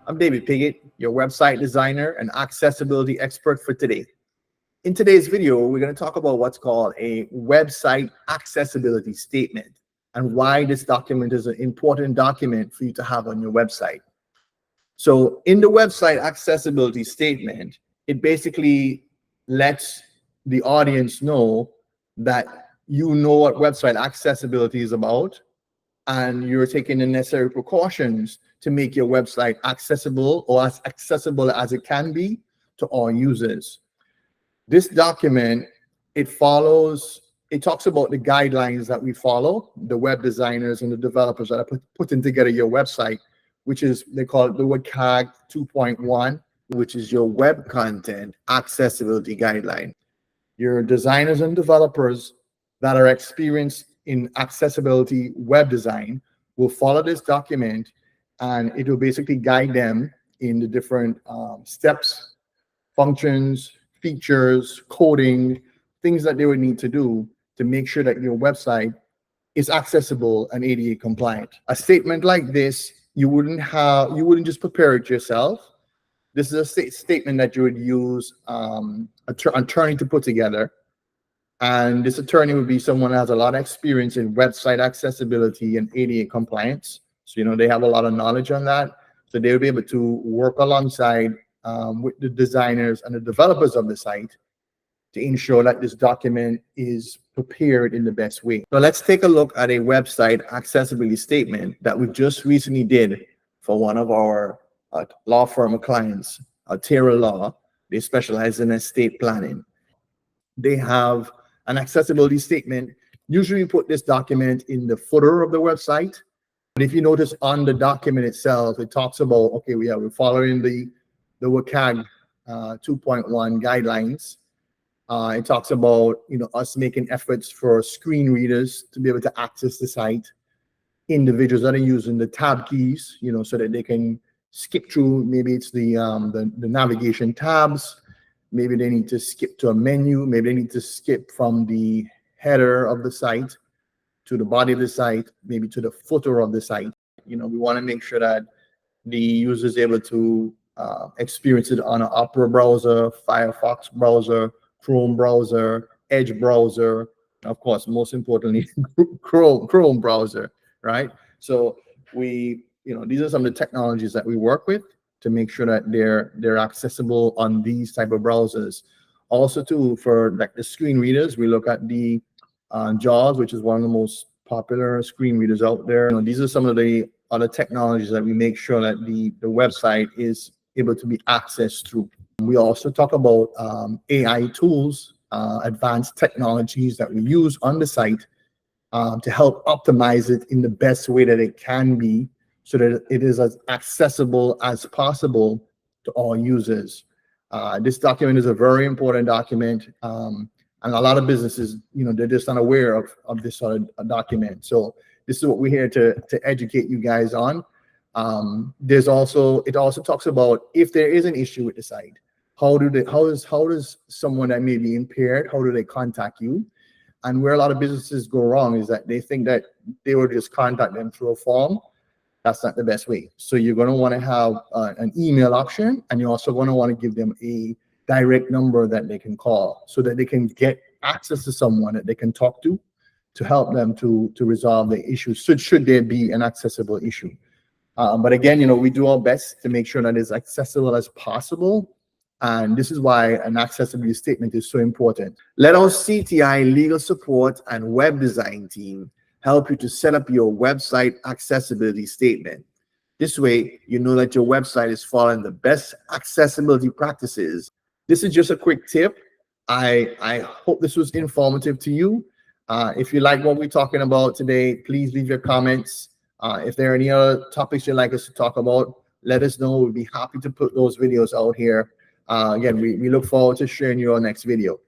I'm David Piggott, your website designer and accessibility expert for today. In today's video, we're going to talk about what's called a website accessibility statement and why this document is an important document for you to have on your website. So in the website accessibility statement, it basically lets the audience know that you know what website accessibility is about, and you're taking the necessary precautions to make your website accessible or as accessible as it can be to all users. This document, it talks about the guidelines that we follow, the web designers and the developers that are putting together your website, which is, they call it the WCAG 2.1, which is your web content accessibility guideline. Your designers and developers that are experienced in accessibility web design will follow this document, and it will basically guide them in the different steps, functions, features, coding, things that they would need to do to make sure that your website is accessible and ADA compliant. A statement like this, you wouldn't just prepare it yourself. This is a statement that you would use an attorney to put together. And this attorney would be someone that has a lot of experience in website accessibility and ADA compliance. So, they have a lot of knowledge on that. So they will be able to work alongside with the designers and the developers of the site to ensure that this document is prepared in the best way. So let's take a look at a website accessibility statement that we just recently did for one of our law firm clients, Terra Law. They specialize in estate planning. They have an accessibility statement. Usually we put this document in the footer of the website. But if you notice on the document itself, it talks about, okay, we're following the WCAG 2.1 guidelines. It talks about, us making efforts for screen readers to be able to access the site, individuals that are using the tab keys, so that they can skip through. Maybe it's the navigation tabs. Maybe they need to skip to a menu. Maybe they need to skip from the header of the site to the body of the site, maybe to the footer of the site. We want to make sure that the user is able to experience it on an Opera browser, Firefox browser, Chrome browser, Edge browser, of course, most importantly, Chrome browser, right? So these are some of the technologies that we work with to make sure that they're accessible on these type of browsers. Also, too, for like the screen readers, we look at the JAWS, which is one of the most popular screen readers out there. These are some of the other technologies that we make sure that the website is able to be accessed through. We also talk about AI tools, advanced technologies that we use on the site to help optimize it in the best way that it can be, so that it is as accessible as possible to all users. This document is a very important document, and a lot of businesses, they're just unaware of this sort of document. So this is what we're here to educate you guys on. It also talks about if there is an issue with the site, how does someone that may be impaired, how do they contact you? And where a lot of businesses go wrong is that they think that they will just contact them through a form. That's not the best way. So you're going to want to have an email option, and you're also going to want to give them a direct number that they can call so that they can get access to someone that they can talk to help them to resolve the issue, should there be an accessible issue. But again, we do our best to make sure that it's accessible as possible. And this is why an accessibility statement is so important. Let our CTI legal support and web design team help you to set up your website accessibility statement. This way, you know that your website is following the best accessibility practices. This is just a quick tip. I hope this was informative to you. If you like what we're talking about today, please leave your comments. If there are any other topics you'd like us to talk about, let us know. We'll be happy to put those videos out here. Again, we look forward to sharing your next video.